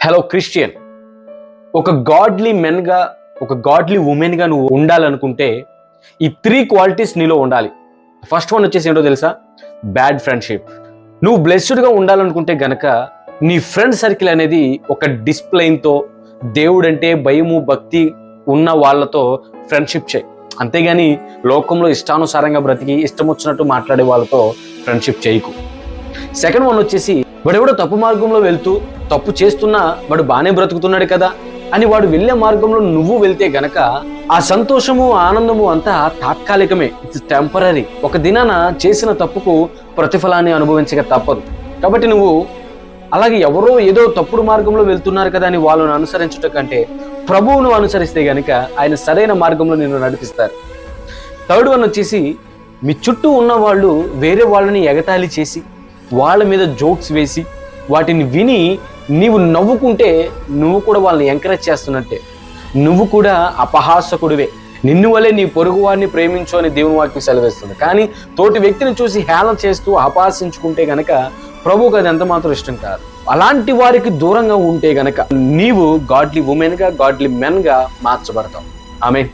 Hello Christian, ఒక godly మెన్గా, ఒక godly ఉమెన్గా నువ్వు ఉండాలనుకుంటే ఈ 3 క్వాలిటీస్ నీలో ఉండాలి. ఫస్ట్ వన్ వచ్చేసి ఏంటో తెలుసా? Bad friendship. నువ్వు బ్లెస్డ్గా ఉండాలనుకుంటే గనక నీ ఫ్రెండ్ సర్కిల్ అనేది ఒక డిసిప్లైన్తో, దేవుడంటే భయము భక్తి ఉన్న వాళ్ళతో ఫ్రెండ్షిప్ చేయి. అంతేగాని లోకంలో ఇష్టానుసారంగా బ్రతికి ఇష్టం వచ్చినట్టు మాట్లాడే వాళ్ళతో ఫ్రెండ్షిప్ చేయకు. సెకండ్ వన్ వచ్చేసి, వాడెవడో తప్పు మార్గంలో వెళ్తూ తప్పు చేస్తున్నా వాడు బాగానే బ్రతుకుతున్నాడు కదా అని వాడు వెళ్ళే మార్గంలో నువ్వు వెళ్తే గనక ఆ సంతోషము ఆనందము అంతా తాత్కాలికమే, ఇట్స్ టెంపరీ. ఒక దినాన చేసిన తప్పుకు ప్రతిఫలాన్ని అనుభవించక తప్పదు. కాబట్టి నువ్వు అలాగే ఎవరో ఏదో తప్పుడు మార్గంలో వెళ్తున్నారు కదా అని వాళ్ళను అనుసరించట కంటే ప్రభువును అనుసరిస్తే గనక ఆయన సరైన మార్గంలో నిన్ను నడిపిస్తారు. థర్డ్ వన్ వచ్చేసి, మీ చుట్టూ ఉన్న వాళ్ళు వేరే వాళ్ళని ఎగతాళి చేసి వాళ్ళ మీద జోక్స్ వేసి వాటిని విని నీవు నవ్వుకుంటే నువ్వు కూడా వాళ్ళని ఎంకరేజ్ చేస్తున్నట్టే, నువ్వు కూడా అపహాసకుడివే. నిన్ను వలే నీ పొరుగు వారిని ప్రేమించు అని దేవుని వాక్యం సెలవేస్తుంది. కానీ తోటి వ్యక్తిని చూసి హేళన చేస్తూ అపహాసించుకుంటే గనక ప్రభువుకు అది ఎంత మాత్రం ఇష్టం కాదు. అలాంటి వారికి దూరంగా ఉంటే గనక నీవు గాడ్లీ ఉమెన్గా, గాడ్లీ మెన్గా మార్చబడతావు. ఆమేన్.